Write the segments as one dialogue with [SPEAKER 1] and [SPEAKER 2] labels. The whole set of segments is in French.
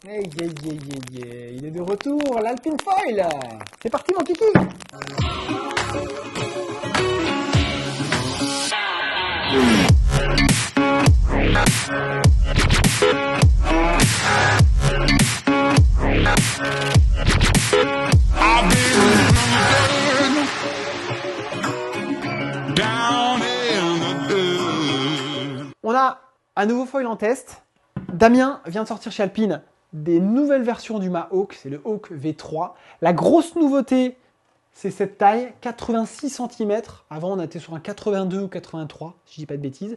[SPEAKER 1] Il est de retour, l'Alpine Foil. C'est parti mon kiki. On a un nouveau foil en test. Damien vient de sortir chez Alpine des nouvelles versions du mât Hawk, c'est le Hawk V3. La grosse nouveauté, c'est cette taille, 86 cm. Avant, on était sur un 82 ou 83, si je dis pas de bêtises.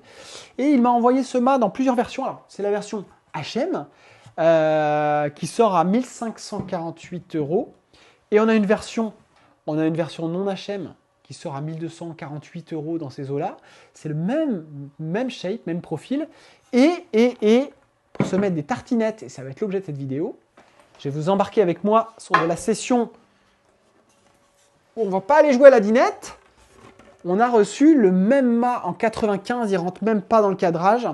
[SPEAKER 1] Et il m'a envoyé ce mât dans plusieurs versions. Alors, c'est la version HM, qui sort à 1548 €. Et on a une version non HM qui sort à 1248 € dans ces eaux-là. C'est le même shape, même profil. Et pour se mettre des tartinettes, et ça va être l'objet de cette vidéo, je vais vous embarquer avec moi sur de la session où on ne va pas aller jouer à la dinette. On a reçu le même mât en 95, il ne rentre même pas dans le cadrage,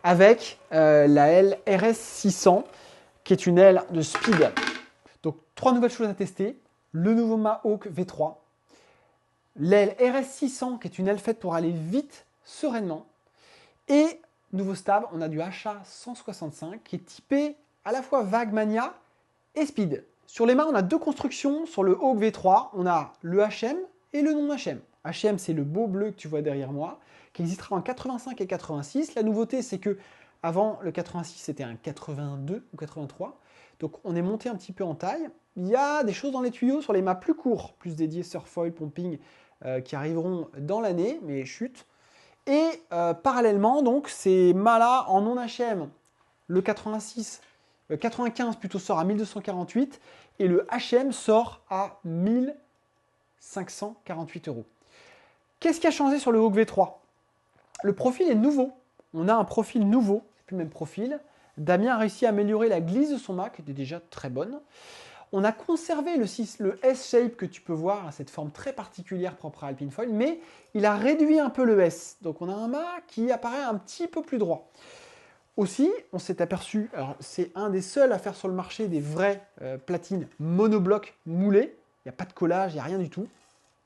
[SPEAKER 1] avec la aile RS600, qui est une aile de speed. Donc, 3 nouvelles choses à tester. Le nouveau mât Hawk V3, l'aile RS600, qui est une aile faite pour aller vite, sereinement, et nouveau stab, on a du HA165 qui est typé à la fois vague mania et speed. Sur les mâts, on a deux constructions. Sur le Hawk V3, on a le HM et le non HM. HM, c'est le beau bleu que tu vois derrière moi, qui existera en 85 et 86. La nouveauté, c'est que avant le 86, c'était un 82 ou 83. Donc on est monté un petit peu en taille. Il y a des choses dans les tuyaux sur les mâts plus courts, plus dédiés surfoil, pumping, qui arriveront dans l'année, mais chut. Et parallèlement, donc, ces mâts-là en non HM, le 95 plutôt sort à 1248 et le HM sort à 1548 €. Qu'est-ce qui a changé sur le Hawk V3? Le profil est nouveau. On a un profil nouveau, c'est plus le même profil. Damien a réussi à améliorer la glisse de son mât, qui était déjà très bonne. On a conservé le S-shape que tu peux voir, cette forme très particulière propre à Alpine Foil, mais il a réduit un peu le S. Donc on a un mât qui apparaît un petit peu plus droit. Aussi, on s'est aperçu, alors c'est un des seuls à faire sur le marché des vraies platines monobloc moulées. Il n'y a pas de collage, il n'y a rien du tout.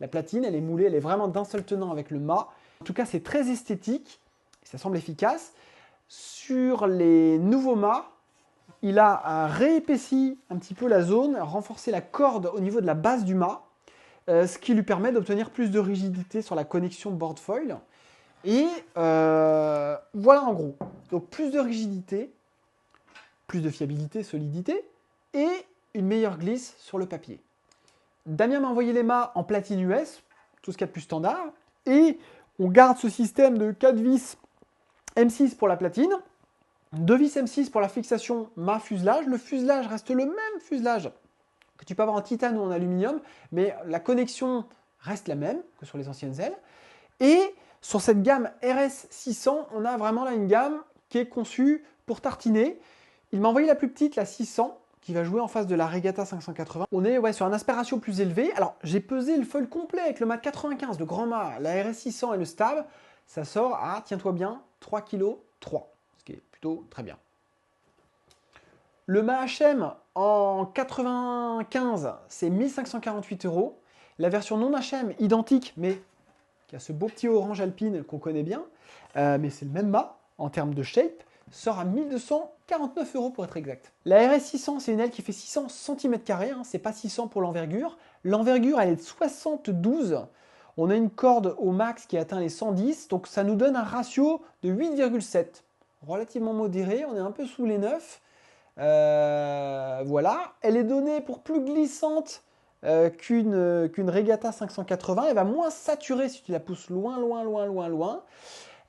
[SPEAKER 1] La platine, elle est moulée, elle est vraiment d'un seul tenant avec le mât. En tout cas, c'est très esthétique, et ça semble efficace. Sur les nouveaux mâts, il a réépaissi un petit peu la zone, renforcé la corde au niveau de la base du mât, ce qui lui permet d'obtenir plus de rigidité sur la connexion board foil. Et voilà en gros. Donc plus de rigidité, plus de fiabilité, solidité, et une meilleure glisse sur le papier. Damien m'a envoyé les mâts en platine US, tout ce qu'il y a de plus standard, et on garde ce système de 4 vis M6 pour la platine, 2 vis M6 pour la fixation mât fuselage. Le fuselage reste le même fuselage que tu peux avoir en titane ou en aluminium, mais la connexion reste la même que sur les anciennes ailes. Et sur cette gamme RS600, on a vraiment là une gamme qui est conçue pour tartiner. Il m'a envoyé la plus petite, la 600, qui va jouer en face de la Regatta 580. On est sur un aspect ratio plus élevé. Alors, j'ai pesé le foil complet avec le mât 95, le grand mât, la RS600 et le stab. Ça sort à, tiens-toi bien, 3,3 kg, ce qui est plutôt très bien. Le mât HM en 95, c'est 1548 €. La version non HM, identique, mais qui a ce beau petit orange alpine qu'on connaît bien, mais c'est le même mât en termes de shape, sort à 1249 € pour être exact. La RS600, c'est une aile qui fait 600 cm², hein, c'est pas 600 pour l'envergure. L'envergure, elle est de 72. On a une corde au max qui atteint les 110, donc ça nous donne un ratio de 8,7. Relativement modéré, on est un peu sous les 9. Voilà, elle est donnée pour plus glissante qu'une Regatta 580. Elle va moins saturer si tu la pousses loin.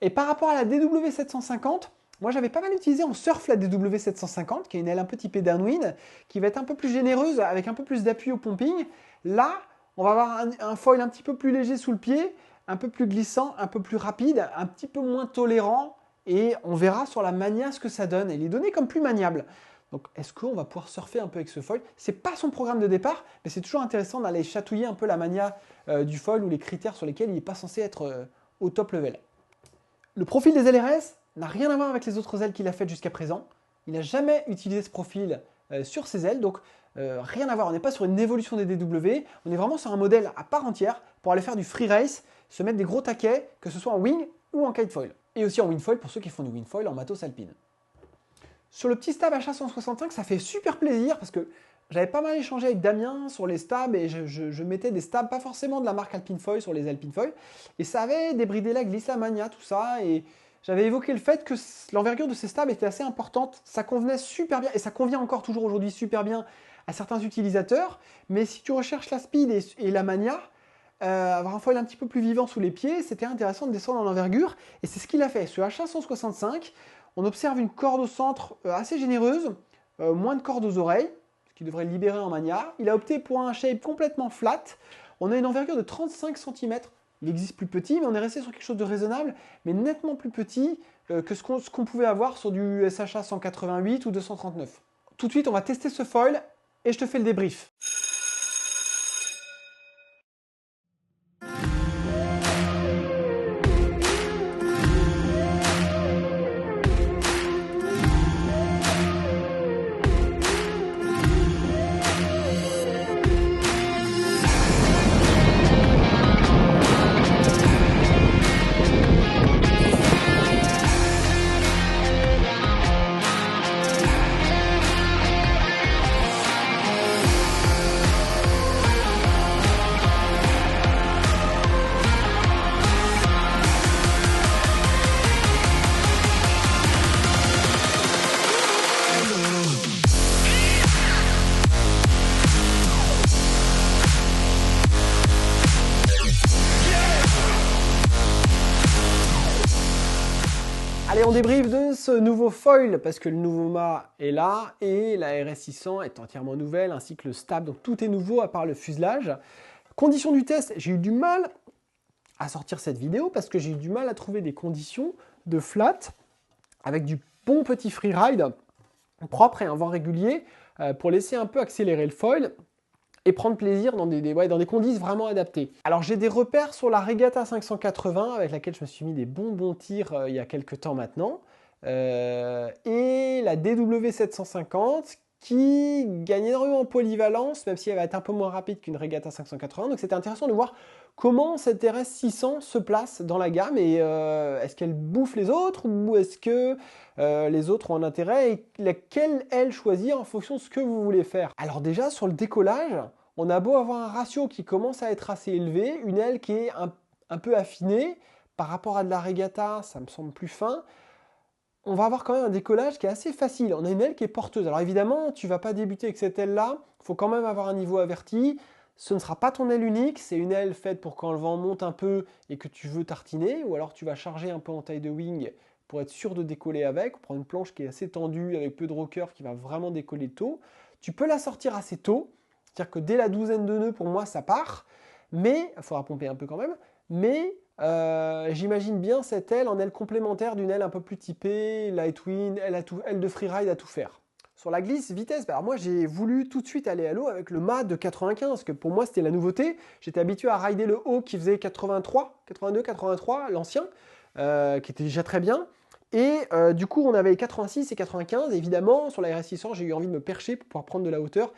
[SPEAKER 1] Et par rapport à la DW750, moi j'avais pas mal utilisé en surf la DW750, qui est une aile un peu typée downwind, qui va être un peu plus généreuse, avec un peu plus d'appui au pumping. Là, on va avoir un foil un petit peu plus léger sous le pied, un peu plus glissant, un peu plus rapide, un petit peu moins tolérant, et on verra sur la mania ce que ça donne. Il est donné comme plus maniable. Donc, est-ce qu'on va pouvoir surfer un peu avec ce foil? Ce n'est pas son programme de départ, mais c'est toujours intéressant d'aller chatouiller un peu la mania du foil ou les critères sur lesquels il n'est pas censé être au top level. Le profil des LRS n'a rien à voir avec les autres ailes qu'il a faites jusqu'à présent. Il n'a jamais utilisé ce profil sur ses ailes. Donc rien à voir, on n'est pas sur une évolution des DW, on est vraiment sur un modèle à part entière pour aller faire du free race, se mettre des gros taquets, que ce soit en wing ou en kitefoil. Et aussi en wingfoil pour ceux qui font du wingfoil en matos alpine. Sur le petit stab HA165, ça fait super plaisir parce que j'avais pas mal échangé avec Damien sur les stabs et je mettais des stabs pas forcément de la marque Alpinefoil sur les Alpinefoil et ça avait débridé la glisse, la mania, tout ça et j'avais évoqué le fait que l'envergure de ces stabs était assez importante, ça convenait super bien et ça convient encore toujours aujourd'hui super bien à certains utilisateurs, mais si tu recherches la speed et la mania, avoir un foil un petit peu plus vivant sous les pieds, c'était intéressant de descendre en envergure et c'est ce qu'il a fait. Ce HA165, on observe une corde au centre assez généreuse, moins de corde aux oreilles, qui devrait le libérer en mania. Il a opté pour un shape complètement flat. On a une envergure de 35 cm. Il existe plus petit, mais on est resté sur quelque chose de raisonnable, mais nettement plus petit que ce qu'on pouvait avoir sur du SHA 188 ou 239. Tout de suite, on va tester ce foil et je te fais le débrief. Allez, on débriefe de ce nouveau foil parce que le nouveau mât est là et la RS600 est entièrement nouvelle ainsi que le stab, donc tout est nouveau à part le fuselage. Conditions du test, j'ai eu du mal à sortir cette vidéo parce que j'ai eu du mal à trouver des conditions de flat avec du bon petit freeride propre et un vent régulier pour laisser un peu accélérer le foil et prendre plaisir dans des conditions vraiment adaptées. Alors j'ai des repères sur la Regatta 580 avec laquelle je me suis mis des bons tirs il y a quelques temps maintenant et la DW 750 qui gagne énormément en polyvalence même si elle va être un peu moins rapide qu'une Regatta 580. Donc c'était intéressant de voir comment cette RS 600 se place dans la gamme et est-ce qu'elle bouffe les autres ou est-ce que les autres ont un intérêt et laquelle elle choisir en fonction de ce que vous voulez faire. Alors déjà sur le décollage, on a beau avoir un ratio qui commence à être assez élevé, une aile qui est un peu affinée par rapport à de la Regatta, ça me semble plus fin. On va avoir quand même un décollage qui est assez facile. On a une aile qui est porteuse. Alors évidemment, tu ne vas pas débuter avec cette aile-là. Il faut quand même avoir un niveau averti. Ce ne sera pas ton aile unique. C'est une aile faite pour quand le vent monte un peu et que tu veux tartiner. Ou alors tu vas charger un peu en taille de wing pour être sûr de décoller avec. On prend une planche qui est assez tendue avec peu de rocker qui va vraiment décoller tôt. Tu peux la sortir assez tôt. C'est-à-dire que dès la douzaine de nœuds, pour moi, ça part. Mais, il faudra pomper un peu quand même. Mais j'imagine bien cette aile en aile complémentaire d'une aile un peu plus typée, Lightwind, aile de freeride à tout faire. Sur la glisse, vitesse, alors moi j'ai voulu tout de suite aller à l'eau avec le mât de 95, parce que pour moi c'était la nouveauté. J'étais habitué à rider le haut qui faisait 83, 82, 83, l'ancien, qui était déjà très bien. Et du coup on avait 86 et 95, et évidemment sur la RS600 j'ai eu envie de me percher pour pouvoir prendre de la hauteur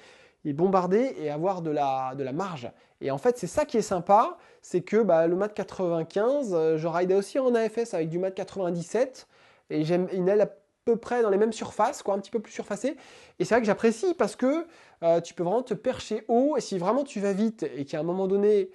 [SPEAKER 1] et bombarder et avoir de la marge. Et en fait, c'est ça qui est sympa, c'est que le mât de 95, je ridais aussi en AFS avec du mât de 97, et j'aime une aile à peu près dans les mêmes surfaces, quoi, un petit peu plus surfacée. Et c'est vrai que j'apprécie parce que tu peux vraiment te percher haut, et si vraiment tu vas vite et qu'à un moment donné,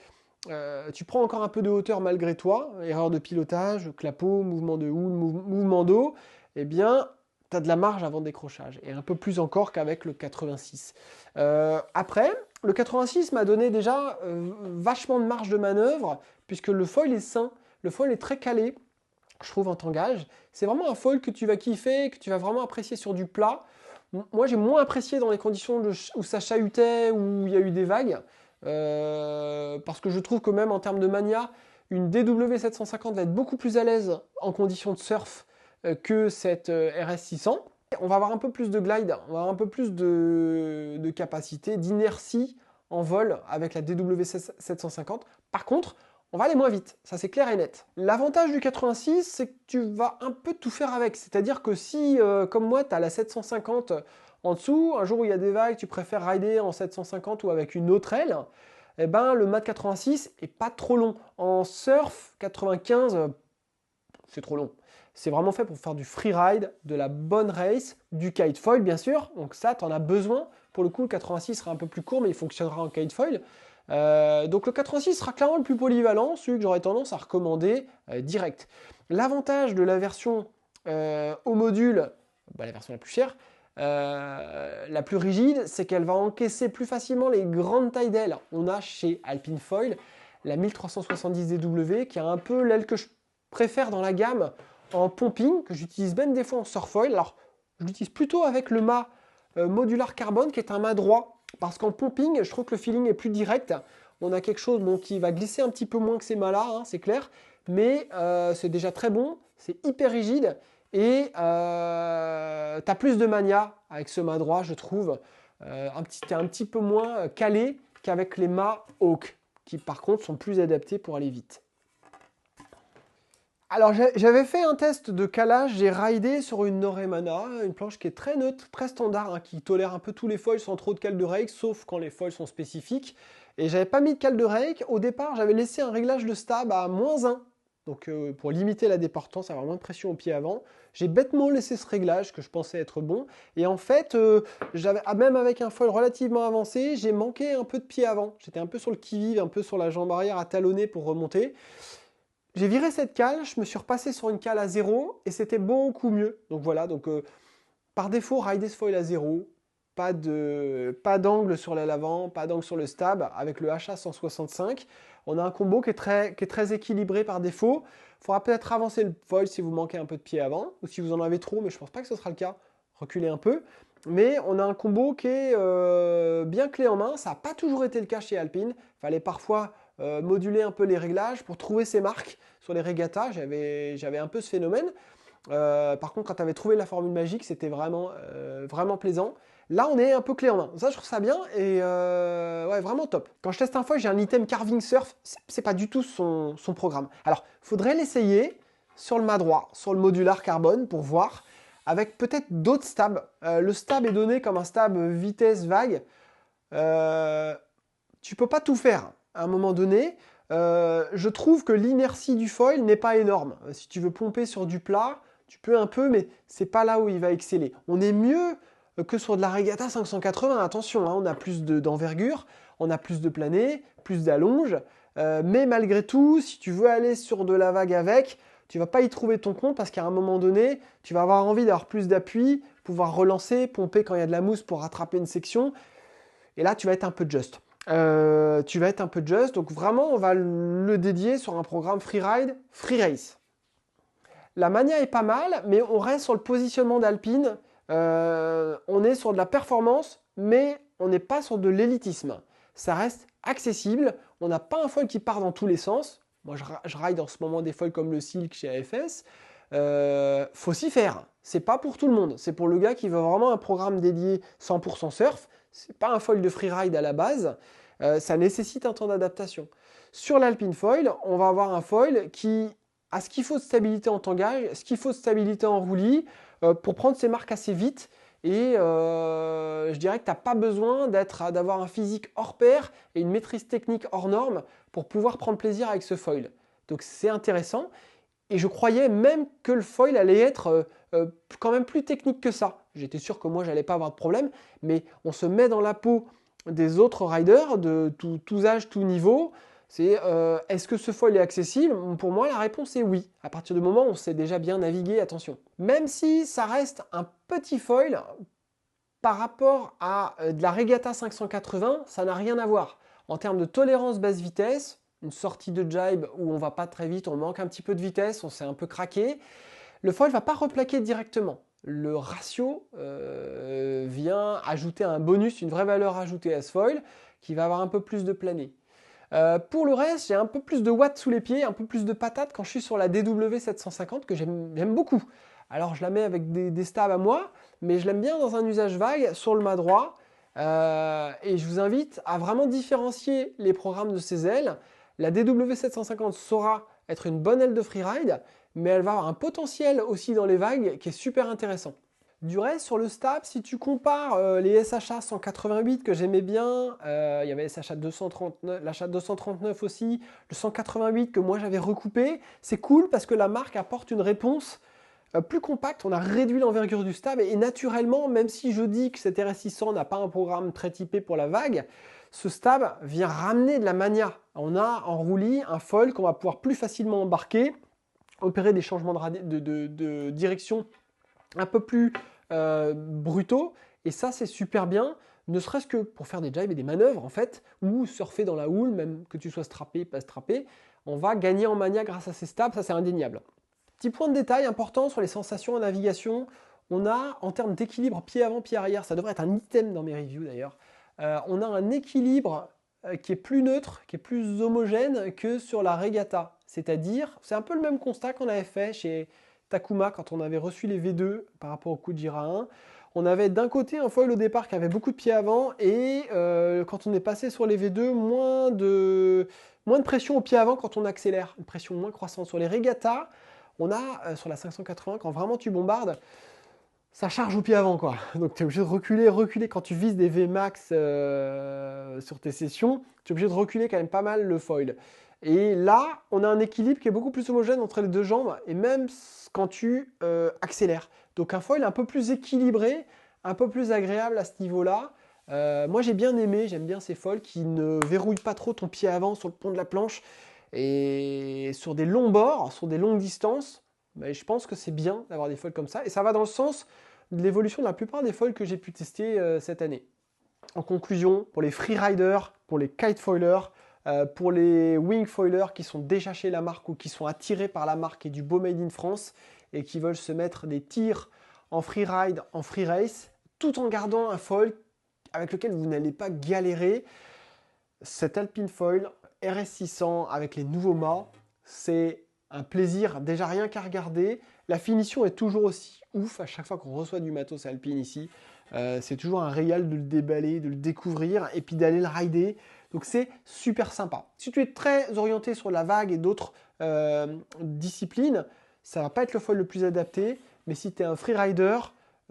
[SPEAKER 1] tu prends encore un peu de hauteur malgré toi, erreur de pilotage, clapot, mouvement de houle, mouvement d'eau, eh bien, tu as de la marge avant décrochage, et un peu plus encore qu'avec le 86. Après, le 86 m'a donné déjà vachement de marge de manœuvre, puisque le foil est sain, le foil est très calé, je trouve, en tangage. C'est vraiment un foil que tu vas kiffer, que tu vas vraiment apprécier sur du plat. Moi, j'ai moins apprécié dans les conditions où ça chahutait, où il y a eu des vagues, parce que je trouve que même en termes de mania, une DW 750 va être beaucoup plus à l'aise en conditions de surf que cette RS600. On va avoir un peu plus de glide, on va avoir un peu plus de capacité, d'inertie en vol avec la DW 750. Par contre, on va aller moins vite, ça c'est clair et net. L'avantage du 86, c'est que tu vas un peu tout faire avec. C'est-à-dire que si, comme moi, tu as la 750 En dessous, un jour où il y a des vagues, tu préfères rider en 750 ou avec une autre aile, eh ben, le mat 86 est pas trop long. En surf, 95, c'est trop long. C'est vraiment fait pour faire du freeride, de la bonne race, du kitefoil bien sûr. Donc ça, tu en as besoin. Pour le coup, le 86 sera un peu plus court, mais il fonctionnera en kitefoil. Donc le 86 sera clairement le plus polyvalent, celui que j'aurais tendance à recommander direct. L'avantage de la version au module, la version la plus chère, la plus rigide, c'est qu'elle va encaisser plus facilement les grandes tailles d'ailes. On a chez Alpine Foil la 1370 DW qui a un peu l'aile que je préfère dans la gamme en pumping, que j'utilise même des fois en surfoil. Alors je l'utilise plutôt avec le mât modular carbone qui est un mât droit, parce qu'en pumping je trouve que le feeling est plus direct. On a quelque chose qui va glisser un petit peu moins que ces mâts-là, hein, c'est clair, mais c'est déjà très bon, c'est hyper rigide. Et tu as plus de mania avec ce mât droit, je trouve. Tu es un petit peu moins calé qu'avec les mâts Hawk, qui par contre sont plus adaptés pour aller vite. Alors j'avais fait un test de calage, j'ai ridé sur une Noremana, une planche qui est très neutre, très standard, hein, qui tolère un peu tous les foils sans trop de cale de rake, sauf quand les foils sont spécifiques. Et j'avais pas mis de cale de rake. Au départ, j'avais laissé un réglage de stab à -1. Donc pour limiter la déportance, avoir moins de pression au pied avant, j'ai bêtement laissé ce réglage que je pensais être bon. Et en fait, même avec un foil relativement avancé, j'ai manqué un peu de pied avant. J'étais un peu sur le qui-vive, un peu sur la jambe arrière à talonner pour remonter. J'ai viré cette cale, je me suis repassé sur une cale à 0 et c'était beaucoup mieux. Donc voilà, par défaut, rider ce foil à 0. Pas d'angle sur l'avant, pas d'angle sur le stab avec le HA 165. On a un combo qui est très équilibré par défaut. Il faudra peut-être avancer le foil si vous manquez un peu de pied avant, ou si vous en avez trop, mais je ne pense pas que ce sera le cas. Reculer un peu. Mais on a un combo qui est bien clé en main. Ça n'a pas toujours été le cas chez Alpine. Il fallait parfois moduler un peu les réglages pour trouver ses marques sur les régattas. J'avais un peu ce phénomène. Par contre, quand tu avais trouvé la formule magique, c'était vraiment plaisant. Là, on est un peu clé en main. Ça, je trouve ça bien et ouais, vraiment top. Quand je teste un foil, j'ai un item carving surf. C'est pas du tout son programme. Alors, il faudrait l'essayer sur le mât droit, sur le modular carbone pour voir, avec peut-être d'autres stabs. Le stab est donné comme un stab vitesse vague. Tu peux pas tout faire à un moment donné. Je trouve que l'inertie du foil n'est pas énorme. Si tu veux pomper sur du plat, tu peux un peu, mais c'est pas là où il va exceller. On est mieux que sur de la Regatta 580. Attention, hein, on a plus d'envergure, on a plus de plané, plus d'allonge. Mais malgré tout, si tu veux aller sur de la vague avec, tu vas pas y trouver ton compte parce qu'à un moment donné, tu vas avoir envie d'avoir plus d'appui, pouvoir relancer, pomper quand il y a de la mousse pour rattraper une section. Et là, tu vas être un peu just. Donc vraiment, on va le dédier sur un programme freeride, free race. La Mania est pas mal, mais on reste sur le positionnement d'Alpine. On est sur de la performance, mais on n'est pas sur de l'élitisme. Ça reste accessible. On n'a pas un foil qui part dans tous les sens. Moi, je ride en ce moment des foils comme le Silk chez AFS. Faut s'y faire. C'est pas pour tout le monde. C'est pour le gars qui veut vraiment un programme dédié 100% surf. C'est pas un foil de freeride à la base. Ça nécessite un temps d'adaptation. Sur l'Alpine Foil, on va avoir un foil qui a ce qu'il faut de stabilité en tangage, ce qu'il faut de stabilité en roulis pour prendre ses marques assez vite. Et je dirais que tu n'as pas besoin d'avoir un physique hors pair et une maîtrise technique hors norme pour pouvoir prendre plaisir avec ce foil. Donc c'est intéressant. Et je croyais même que le foil allait être quand même plus technique que ça. J'étais sûr que moi, j'allais pas avoir de problème. Mais on se met dans la peau des autres riders de tous âges, tous niveaux. C'est est-ce que ce foil est accessible? Pour moi, la réponse est oui. À partir du moment où on sait déjà bien naviguer, attention. Même si ça reste un petit foil, par rapport à de la Regatta 580, ça n'a rien à voir. En termes de tolérance basse vitesse, une sortie de jibe où on va pas très vite, on manque un petit peu de vitesse, on s'est un peu craqué, le foil ne va pas replaquer directement. Le ratio vient ajouter un bonus, une vraie valeur ajoutée à ce foil qui va avoir un peu plus de plané. Pour le reste, j'ai un peu plus de watts sous les pieds, un peu plus de patate quand je suis sur la DW 750 que j'aime beaucoup. Alors je la mets avec des stabs à moi, mais je l'aime bien dans un usage vague sur le mât droit. Et je vous invite à vraiment différencier les programmes de ces ailes. La DW 750 saura être une bonne aile de freeride, mais elle va avoir un potentiel aussi dans les vagues qui est super intéressant. Du reste, sur le stab, si tu compares les SHA 188 que j'aimais bien, il y avait SHA 239, l'achat 239 aussi, le 188 que moi j'avais recoupé, c'est cool parce que la marque apporte une réponse plus compacte, on a réduit l'envergure du stab et naturellement, même si je dis que cet RS600 n'a pas un programme très typé pour la vague, ce stab vient ramener de la mania. On a en roulis un foil qu'on va pouvoir plus facilement embarquer, opérer des changements de direction un peu plus brutaux, et ça c'est super bien, ne serait-ce que pour faire des jives et des manœuvres en fait, ou surfer dans la houle, même que tu sois strappé, pas strappé, on va gagner en mania grâce à ces stabs, ça c'est indéniable. Petit point de détail important sur les sensations en navigation, on a en termes d'équilibre pied avant, pied arrière, ça devrait être un item dans mes reviews d'ailleurs, on a un équilibre qui est plus neutre, qui est plus homogène que sur la Regatta. C'est-à-dire, c'est un peu le même constat qu'on avait fait chez Takuma quand on avait reçu les V2 par rapport au Kujira 1. On avait d'un côté un foil au départ qui avait beaucoup de pieds avant et quand on est passé sur les V2, moins de pression au pied avant quand on accélère, une pression moins croissante. Sur les Regatta, on a sur la 580, quand vraiment tu bombardes, ça charge au pied avant quoi. Donc tu es obligé de reculer quand tu vises des Vmax sur tes sessions, tu es obligé de reculer quand même pas mal le foil. Et là, on a un équilibre qui est beaucoup plus homogène entre les deux jambes et même quand tu accélères. Donc un foil un peu plus équilibré, un peu plus agréable à ce niveau-là. Moi j'ai bien aimé, j'aime bien ces foils qui ne verrouillent pas trop ton pied avant sur le pont de la planche. Et sur des longs bords, sur des longues distances, ben, je pense que c'est bien d'avoir des foils comme ça. Et ça va dans le sens de l'évolution de la plupart des foils que j'ai pu tester cette année. En conclusion, pour les freeriders, pour les kite foilers, pour les wing foilers qui sont déjà chez la marque ou qui sont attirés par la marque et du beau made in France et qui veulent se mettre des tirs en freeride, en free race, tout en gardant un foil avec lequel vous n'allez pas galérer, cet Alpine Foil RS600 avec les nouveaux mâts, c'est un plaisir déjà rien qu'à regarder. La finition est toujours aussi ouf à chaque fois qu'on reçoit du matos Alpine ici. C'est toujours un régal de le déballer, de le découvrir et puis d'aller le rider. Donc c'est super sympa. Si tu es très orienté sur la vague et d'autres disciplines, ça va pas être le foil le plus adapté. Mais si tu es un freerider,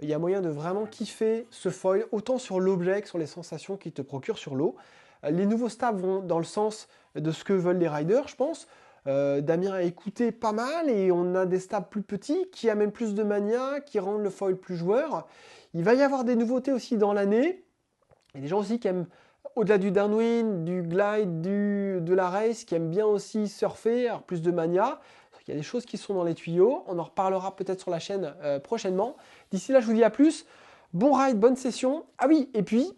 [SPEAKER 1] il y a moyen de vraiment kiffer ce foil, autant sur l'objet que sur les sensations qu'il te procure sur l'eau. Les nouveaux stabs vont dans le sens de ce que veulent les riders, je pense. Damien a écouté pas mal et on a des stabs plus petits qui amènent plus de mania, qui rendent le foil plus joueur. Il va y avoir des nouveautés aussi dans l'année. Il y a des gens aussi qui aiment, au-delà du downwind, du glide, de la race, qui aiment bien aussi surfer, avoir plus de mania. Il y a des choses qui sont dans les tuyaux. On en reparlera peut-être sur la chaîne prochainement. D'ici là, je vous dis à plus. Bon ride, bonne session. Ah oui, et puis,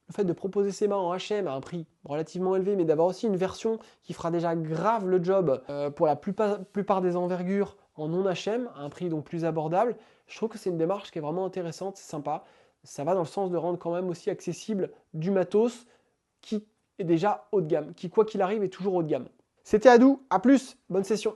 [SPEAKER 1] le fait de proposer ces mâts en HM à un prix relativement élevé, mais d'avoir aussi une version qui fera déjà grave le job pour la plupart des envergures en non HM, à un prix donc plus abordable, je trouve que c'est une démarche qui est vraiment intéressante, c'est sympa. Ça va dans le sens de rendre quand même aussi accessible du matos qui est déjà haut de gamme, qui quoi qu'il arrive est toujours haut de gamme. C'était Adou, à plus, bonne session.